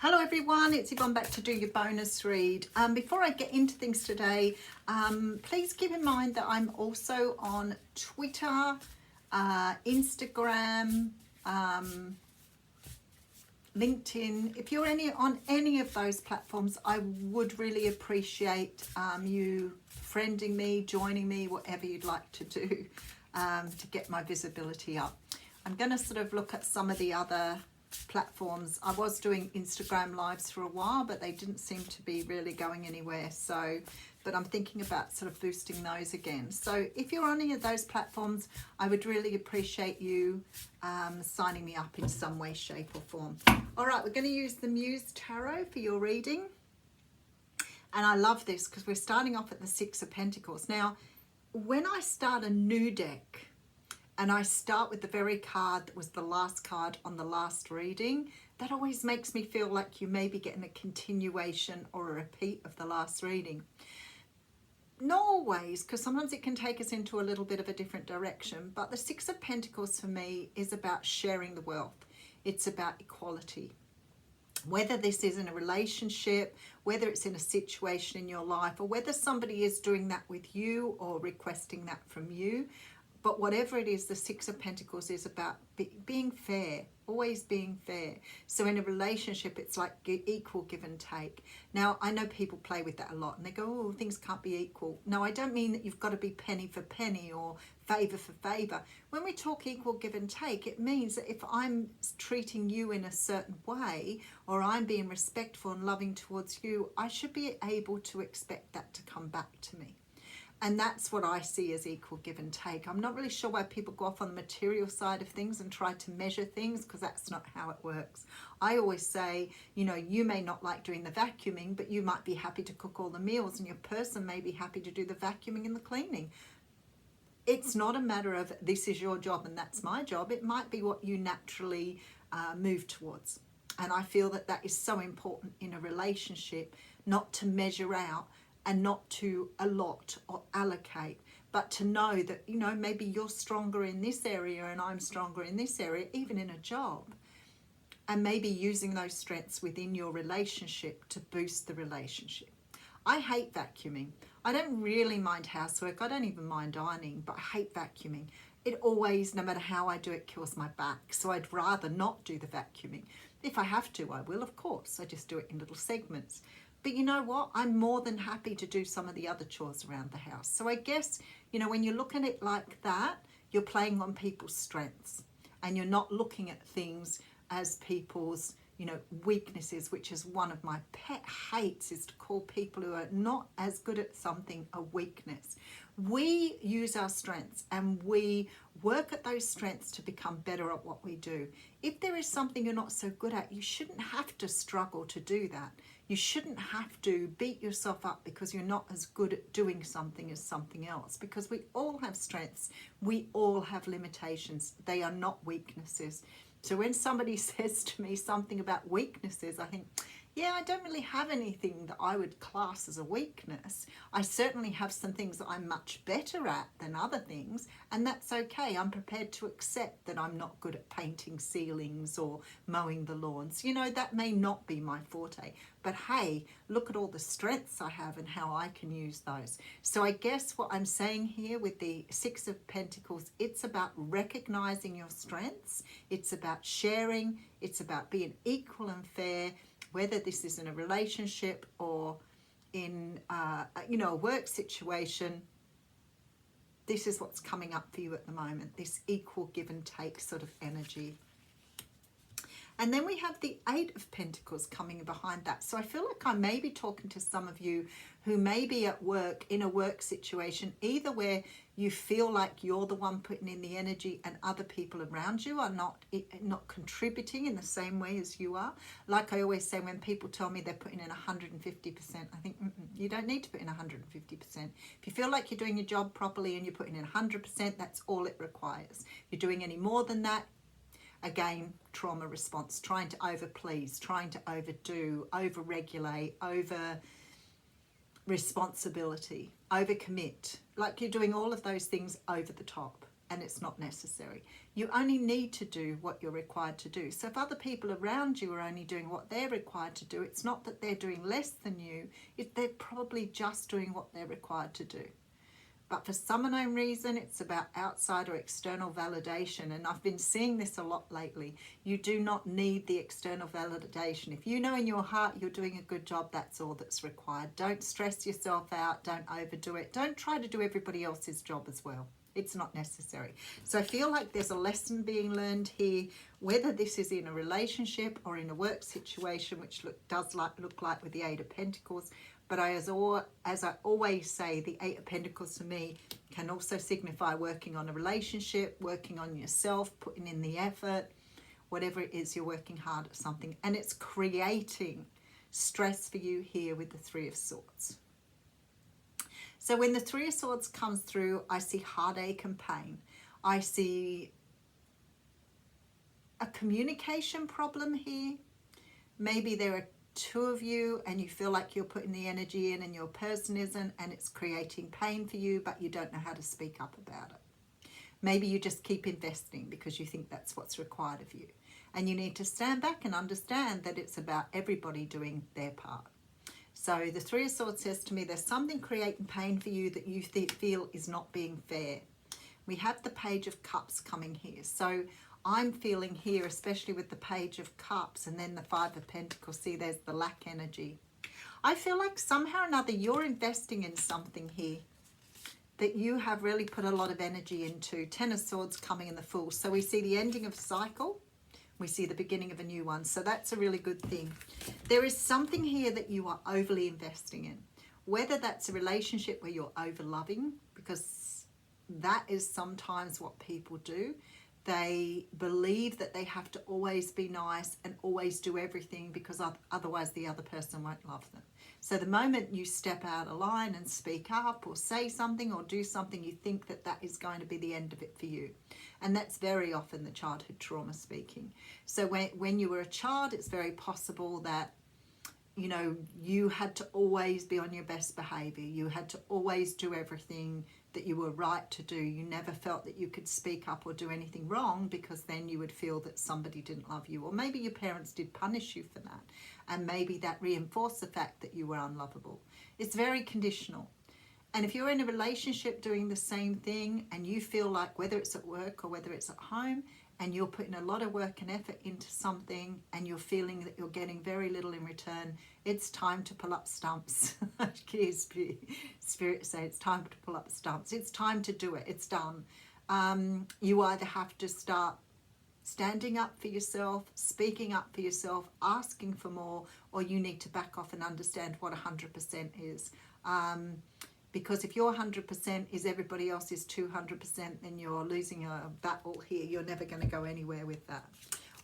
Hello everyone, it's Yvonne back to do your bonus read. Before I get into things today, please keep in mind that I'm also on Twitter, Instagram, LinkedIn. If you're on any of those platforms, I would really appreciate you friending me, joining me, whatever you'd like to do to get my visibility up. I'm going to sort of look at some of the other platforms. I was doing Instagram lives for a while, but they didn't seem to be really going anywhere. But I'm thinking about sort of boosting those again. So if you're on any of those platforms, I would really appreciate you signing me up in some way, shape or form. All right, we're going to use the Muse Tarot for your reading. And I love this because we're starting off at the Six of Pentacles. Now, when I start a new deck, and I start with the very card that was the last card on the last reading, that always makes me feel like you may be getting a continuation or a repeat of the last reading. Not always, because sometimes it can take us into a little bit of a different direction, but the Six of Pentacles for me is about sharing the wealth. It's about equality. Whether this is in a relationship, whether it's in a situation in your life, or whether somebody is doing that with you or requesting that from you, but whatever it is, the Six of Pentacles is about being fair, always being fair. So in a relationship, it's like equal give and take. Now, I know people play with that a lot and they go, oh, things can't be equal. No, I don't mean that you've got to be penny for penny or favour for favour. When we talk equal give and take, it means that if I'm treating you in a certain way, or I'm being respectful and loving towards you, I should be able to expect that to come back to me. And that's what I see as equal give and take. I'm not really sure why people go off on the material side of things and try to measure things, because that's not how it works. I always say, you know, you may not like doing the vacuuming, but you might be happy to cook all the meals, and your person may be happy to do the vacuuming and the cleaning. It's not a matter of this is your job and that's my job. It might be what you naturally move towards. And I feel that that is so important in a relationship, not to measure out, and not to allot or allocate, but to know that, you know, maybe you're stronger in this area and I'm stronger in this area, even in a job. And maybe using those strengths within your relationship to boost the relationship. I hate vacuuming. I don't really mind housework. I don't even mind ironing, but I hate vacuuming. It always, no matter how I do it, kills my back. So I'd rather not do the vacuuming. If I have to, I will, of course. I just do it in little segments. But you know what? I'm more than happy to do some of the other chores around the house. So I guess, you know, when you look at it like that, you're playing on people's strengths. And you're not looking at things as people's, you know, weaknesses, which is one of my pet hates, is to call people who are not as good at something a weakness. We use our strengths and we work at those strengths to become better at what we do. If there is something you're not so good at, you shouldn't have to struggle to do that. You shouldn't have to beat yourself up because you're not as good at doing something as something else, because we all have strengths. We all have limitations. They are not weaknesses. So when somebody says to me something about weaknesses, I think, yeah, I don't really have anything that I would class as a weakness. I certainly have some things that I'm much better at than other things, and that's okay. I'm prepared to accept that I'm not good at painting ceilings or mowing the lawns. You know, that may not be my forte, but hey, look at all the strengths I have and how I can use those. So I guess what I'm saying here with the Six of Pentacles, it's about recognizing your strengths. It's about sharing. It's about being equal and fair, whether this is in a relationship or in you know, a work situation. This is what's coming up for you at the moment, this equal give and take sort of energy. And then we have the Eight of Pentacles coming behind that. So I feel like I may be talking to some of you who may be at work, in a work situation, either where you feel like you're the one putting in the energy and other people around you are not contributing in the same way as you are. Like I always say, when people tell me they're putting in 150%, I think, you don't need to put in 150%. If you feel like you're doing your job properly and you're putting in 100%, that's all it requires. If you're doing any more than that, again, trauma response, trying to overplease, trying to overdo, over-regulate, over-responsibility, overcommit. Like you're doing all of those things over the top. and it's not necessary. You only need to do what you're required to do. So if other people around you are only doing what they're required to do, it's not that they're doing less than you, they're probably just doing what they're required to do. But for some unknown reason, it's about outside or external validation. And I've been seeing this a lot lately. You do not need the external validation. If you know in your heart you're doing a good job, that's all that's required. Don't stress yourself out. Don't overdo it. Don't try to do everybody else's job as well. It's not necessary. So I feel like there's a lesson being learned here, whether this is in a relationship or in a work situation, which does look like with the Eight of Pentacles. But as I always say, the Eight of Pentacles for me can also signify working on a relationship, working on yourself, putting in the effort, whatever it is, you're working hard at something. And it's creating stress for you here with the Three of Swords. So when the Three of Swords comes through, I see heartache and pain. I see a communication problem here. Maybe there are two of you and you feel like you're putting the energy in and your person isn't, and it's creating pain for you, but you don't know how to speak up about it. Maybe you just keep investing because you think that's what's required of you. And you need to stand back and understand that it's about everybody doing their part. So the Three of Swords says to me, there's something creating pain for you that you feel is not being fair. We have the Page of Cups coming here. So I'm feeling here, especially with the Page of Cups and then the Five of Pentacles, see there's the lack energy. I feel like somehow or another you're investing in something here that you have really put a lot of energy into. Ten of Swords coming in the Fool. So we see the ending of a cycle. We see the beginning of a new one. So that's a really good thing. There is something here that you are overly investing in. Whether that's a relationship where you're over loving, because that is sometimes what people do. They believe that they have to always be nice and always do everything because otherwise the other person won't love them. So the moment you step out of line and speak up or say something or do something, you think that that is going to be the end of it for you. And that's very often the childhood trauma speaking. So when you were a child, it's very possible that, you know, you had to always be on your best behavior. You had to always do everything that you were right to do. You never felt that you could speak up or do anything wrong because then you would feel that somebody didn't love you. Or maybe your parents did punish you for that. And maybe that reinforced the fact that you were unlovable. It's very conditional. And if you're in a relationship doing the same thing and you feel like, whether it's at work or whether it's at home, and you're putting a lot of work and effort into something and you're feeling that you're getting very little in return, it's time to pull up stumps. Spirit say it's time to pull up stumps. It's time to do it. It's done. You either have to start standing up for yourself, speaking up for yourself, asking for more, or you need to back off and understand what 100% is. Because if your 100% is everybody else's 200%, then you're losing a battle here. You're never going to go anywhere with that.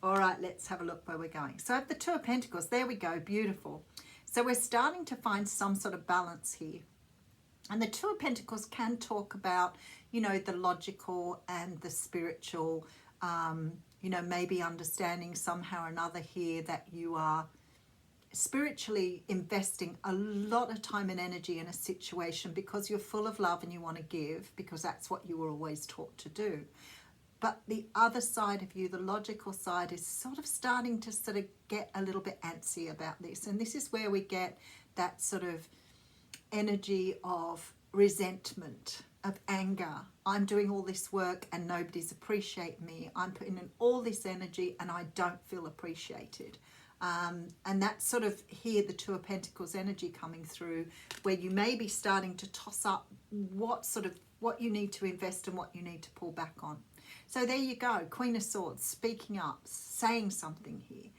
All right, let's have a look where we're going. So I have the Two of Pentacles. There we go. Beautiful. So we're starting to find some sort of balance here. And the Two of Pentacles can talk about, you know, the logical and the spiritual, you know, maybe understanding somehow or another here that you are spiritually investing a lot of time and energy in a situation because you're full of love and you want to give, because that's what you were always taught to do. But the other side of you, the logical side, is sort of starting to sort of get a little bit antsy about this. And this is where we get that sort of energy of resentment, of anger. I'm doing all this work and nobody's appreciating me. I'm putting in all this energy and I don't feel appreciated. And that's sort of here, the Two of Pentacles energy coming through, where you may be starting to toss up what you need to invest and what you need to pull back on. So there you go, Queen of Swords, speaking up, saying something here.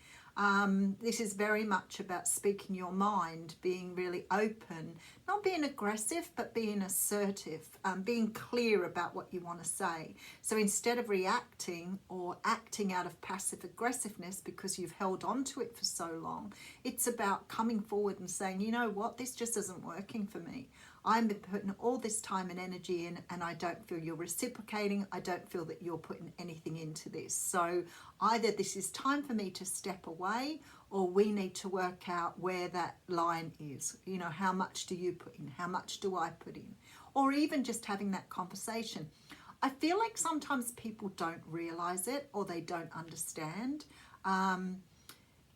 This is very much about speaking your mind, being really open, not being aggressive, but being assertive, being clear about what you want to say. So instead of reacting or acting out of passive aggressiveness because you've held on to it for so long, it's about coming forward and saying, you know what, this just isn't working for me. I'm putting all this time and energy in and I don't feel you're reciprocating. I don't feel that you're putting anything into this. So either this is time for me to step away, or we need to work out where that line is. You know, how much do you put in? How much do I put in? Or even just having that conversation. I feel like sometimes people don't realize it or they don't understand.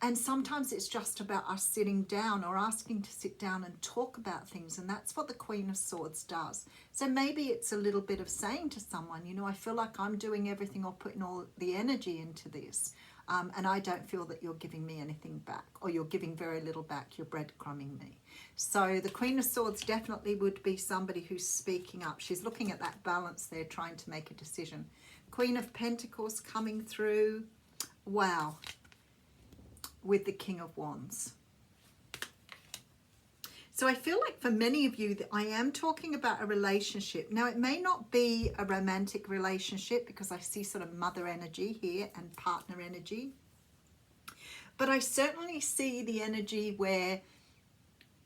And sometimes it's just about us sitting down or asking to sit down and talk about things. And that's what the Queen of Swords does. So maybe it's a little bit of saying to someone, you know, I feel like I'm doing everything or putting all the energy into this. And I don't feel that you're giving me anything back, or you're giving very little back. You're breadcrumbing me. So the Queen of Swords definitely would be somebody who's speaking up. She's looking at that balance there, trying to make a decision. Queen of Pentacles coming through. Wow. With the King of Wands. So I feel like for many of you that I am talking about a relationship. Now it may not be a romantic relationship because I see sort of mother energy here and partner energy. But I certainly see the energy where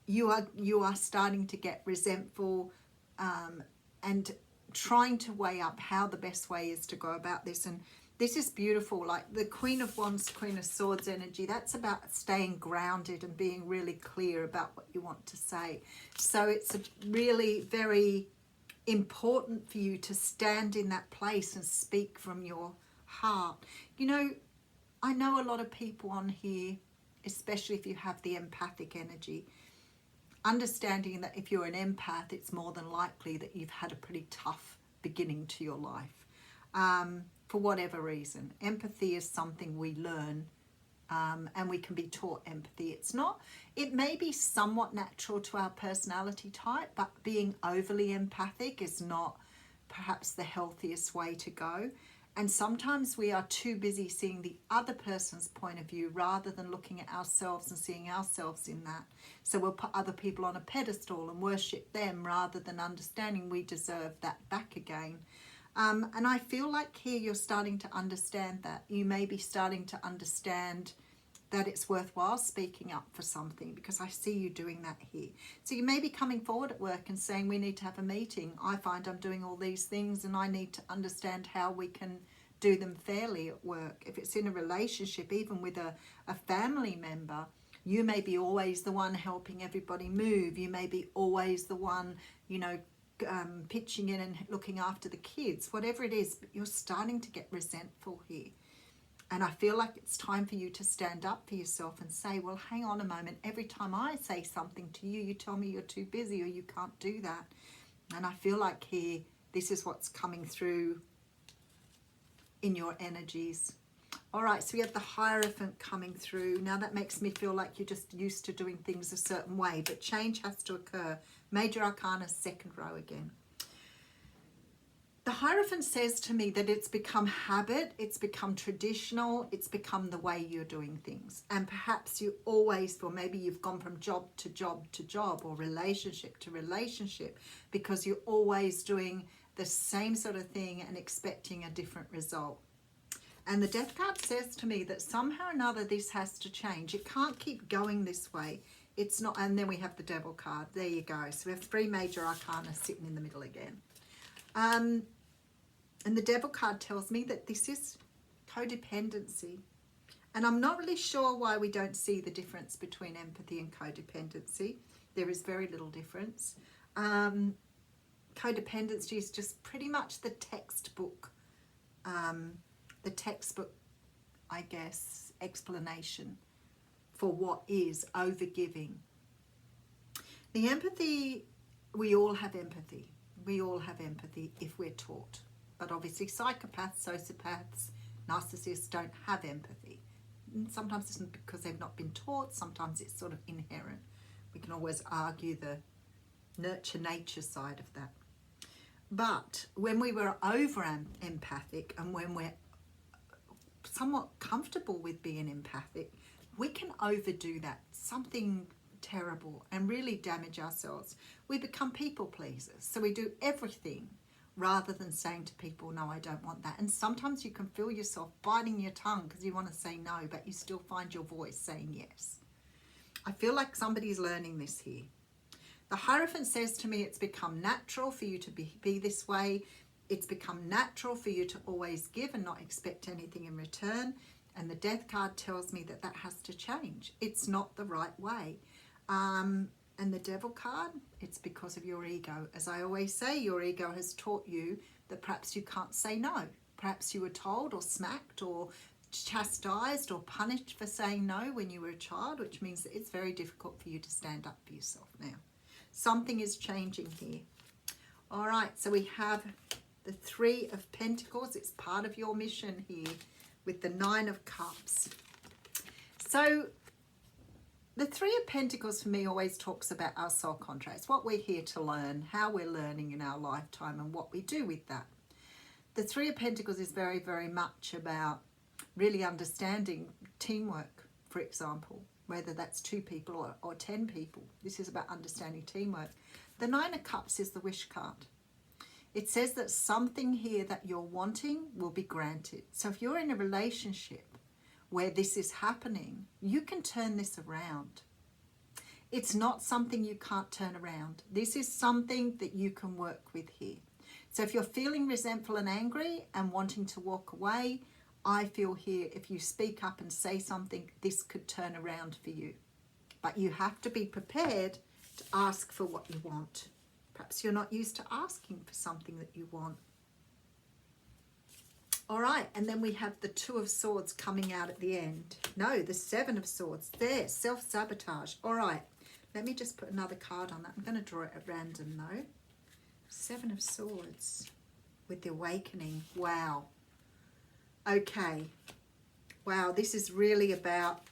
you are starting to get resentful and trying to weigh up how the best way is to go about this. And this is beautiful, like the Queen of Wands, Queen of Swords energy. That's about staying grounded and being really clear about what you want to say. So it's really very important for you to stand in that place and speak from your heart. You know, I know a lot of people on here, especially if you have the empathic energy, understanding that if you're an empath, it's more than likely that you've had a pretty tough beginning to your life. For whatever reason. Empathy is something we learn, and we can be taught empathy. It may be somewhat natural to our personality type, but being overly empathic is not perhaps the healthiest way to go. And sometimes we are too busy seeing the other person's point of view rather than looking at ourselves and seeing ourselves in that. So we'll put other people on a pedestal and worship them rather than understanding we deserve that back again. And I feel like here you're starting to understand that. You may be starting to understand that it's worthwhile speaking up for something, because I see you doing that here. So you may be coming forward at work and saying, we need to have a meeting. I find I'm doing all these things and I need to understand how we can do them fairly at work. If it's in a relationship, even with a family member, you may be always the one helping everybody move. You may be always the one, you know, pitching in and looking after the kids, whatever it is, but you're starting to get resentful here. And I feel like it's time for you to stand up for yourself and say, well, hang on a moment. Every time I say something to you, you tell me you're too busy or you can't do that. And I feel like here, this is what's coming through in your energies. All right, so we have the Hierophant coming through. Now that makes me feel like you're just used to doing things a certain way, but change has to occur. Major Arcana, second row again. The Hierophant says to me that it's become habit, it's become traditional, it's become the way you're doing things. And perhaps you always feel, maybe you've gone from job to job to job or relationship to relationship because you're always doing the same sort of thing and expecting a different result. And the Death card says to me that somehow or another this has to change. It can't keep going this way. It's not. And then we have the Devil card. There you go. So we have three major arcana sitting in the middle again. And the Devil card tells me that this is codependency. And I'm not really sure why we don't see the difference between empathy and codependency. There is very little difference. Codependency is just pretty much the textbook, I guess, explanation for what is overgiving. The empathy, we all have empathy. We all have empathy if we're taught. But obviously psychopaths, sociopaths, narcissists don't have empathy. And sometimes it's because they've not been taught. Sometimes it's sort of inherent. We can always argue the nurture-nature side of that. But when we were over empathic and when we're somewhat comfortable with being empathic, we can overdo that, something terrible, and really damage ourselves. We become people pleasers. So we do everything rather than saying to people, no, I don't want that. And sometimes you can feel yourself biting your tongue because you want to say no, but you still find your voice saying yes. I feel like somebody's learning this here. The Hierophant says to me it's become natural for you to be this way. It's become natural for you to always give and not expect anything in return. And the Death card tells me that that has to change. It's not the right way. And the Devil card, it's because of your ego. As I always say, your ego has taught you that perhaps you can't say no. Perhaps you were told or smacked or chastised or punished for saying no when you were a child, which means that it's very difficult for you to stand up for yourself now. Something is changing here. All right, so we have the Three of Pentacles. It's part of your mission here with the Nine of Cups. So the Three of Pentacles for me always talks about our soul contracts, what we're here to learn, how we're learning in our lifetime and what we do with that. The Three of Pentacles is very, very much about really understanding teamwork, for example, whether that's 2 people or 10 people. This is about understanding teamwork. The Nine of Cups is the wish card. It says that something here that you're wanting will be granted. So if you're in a relationship where this is happening, you can turn this around. It's not something you can't turn around. This is something that you can work with here. So if you're feeling resentful and angry and wanting to walk away, I feel here if you speak up and say something, this could turn around for you. But you have to be prepared to ask for what you want. Perhaps you're not used to asking for something that you want. All right, and then we have the Two of Swords coming out at the end. No, the Seven of Swords. There, self-sabotage. All right, let me just put another card on that. I'm going to draw it at random though. Seven of Swords with the Awakening. Wow. Okay. Wow, this is really about,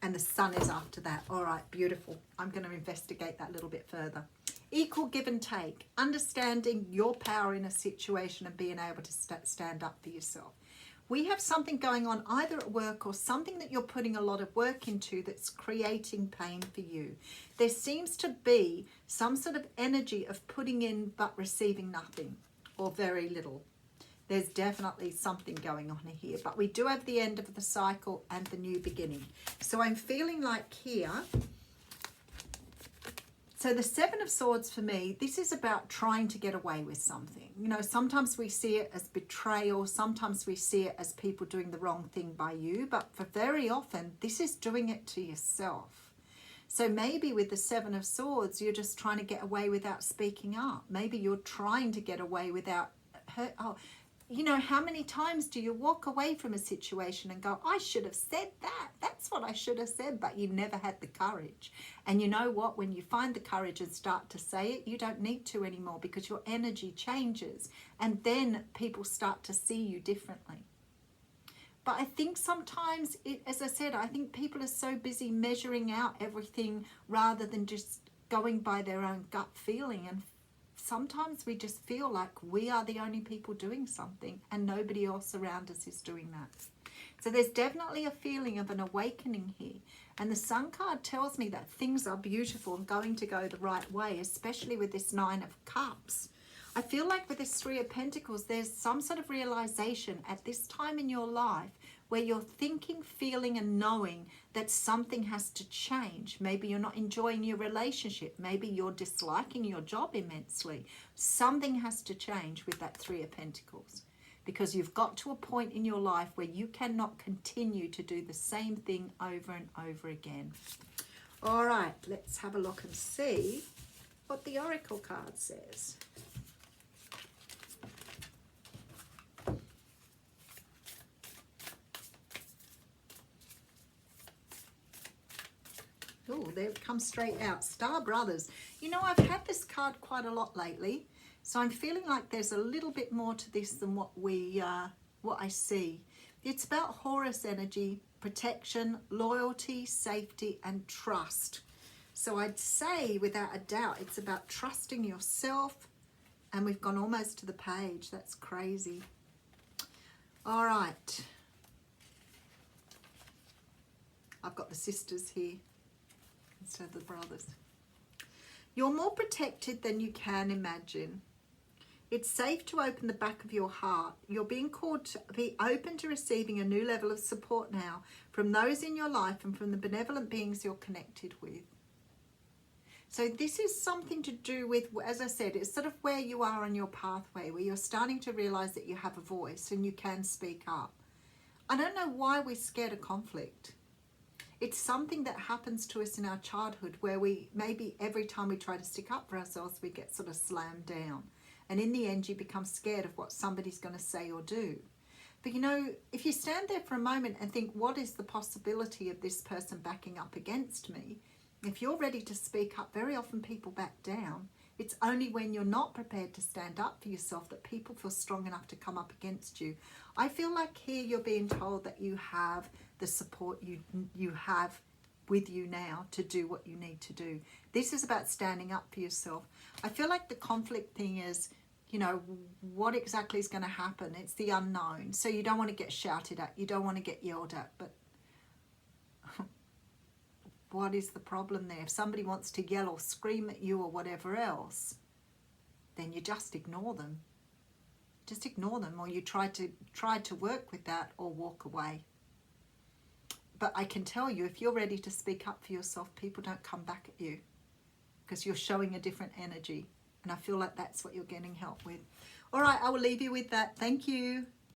and the Sun is after that. All right, beautiful. I'm going to investigate that a little bit further. Equal give and take, understanding your power in a situation and being able to stand up for yourself. We have something going on either at work or something that you're putting a lot of work into that's creating pain for you. There seems to be some sort of energy of putting in but receiving nothing or very little. There's definitely something going on here, but we do have the end of the cycle and the new beginning. So I'm feeling like here, so the Seven of Swords for me, this is about trying to get away with something. You know, sometimes we see it as betrayal. Sometimes we see it as people doing the wrong thing by you. But for very often, this is doing it to yourself. So maybe with the Seven of Swords, you're just trying to get away without speaking up. Maybe you're trying to get away without hurt. Oh, you know, how many times do you walk away from a situation and go, I should have said that. That's what I should have said, but you never had the courage. And you know what? When you find the courage and start to say it, you don't need to anymore because your energy changes. And then people start to see you differently. But I think sometimes, as I said, I think people are so busy measuring out everything rather than just going by their own gut feeling. And sometimes we just feel like we are the only people doing something and nobody else around us is doing that. So there's definitely a feeling of an awakening here. And the Sun card tells me that things are beautiful and going to go the right way, especially with this Nine of Cups. I feel like with this Three of Pentacles, there's some sort of realization at this time in your life where you're thinking, feeling and knowing that something has to change. Maybe you're not enjoying your relationship. Maybe you're disliking your job immensely. Something has to change with that Three of Pentacles because you've got to a point in your life where you cannot continue to do the same thing over and over again. All right, let's have a look and see what the Oracle card says. Oh, there it comes straight out. Star Brothers. You know, I've had this card quite a lot lately, so I'm feeling like there's a little bit more to this than what I see. It's about Horus energy, protection, loyalty, safety, and trust. So I'd say, without a doubt, it's about trusting yourself. And we've gone almost to the page. That's crazy. All right. I've got the sisters here instead of the brothers. You're more protected than you can imagine. It's safe to open the back of your heart. You're being called to be open to receiving a new level of support now from those in your life and from the benevolent beings you're connected with. So this is something to do with, as I said, it's sort of where you are on your pathway, where you're starting to realize that you have a voice and you can speak up. I don't know why we're scared of conflict. It's something that happens to us in our childhood where we maybe every time we try to stick up for ourselves, we get sort of slammed down. And in the end, you become scared of what somebody's going to say or do. But you know, if you stand there for a moment and think, what is the possibility of this person backing up against me? If you're ready to speak up, very often people back down. It's only when you're not prepared to stand up for yourself that people feel strong enough to come up against you. I feel like here you're being told that you have the support you have with you now to do what you need to do. This is about standing up for yourself. I feel like the conflict thing is, you know, what exactly is going to happen? It's the unknown. So you don't want to get shouted at. You don't want to get yelled at. But what is the problem there? If somebody wants to yell or scream at you or whatever else, then you just ignore them. Just ignore them, or you try to work with that or walk away. But I can tell you, if you're ready to speak up for yourself, people don't come back at you because you're showing a different energy. And I feel like that's what you're getting help with. All right, I will leave you with that. Thank you.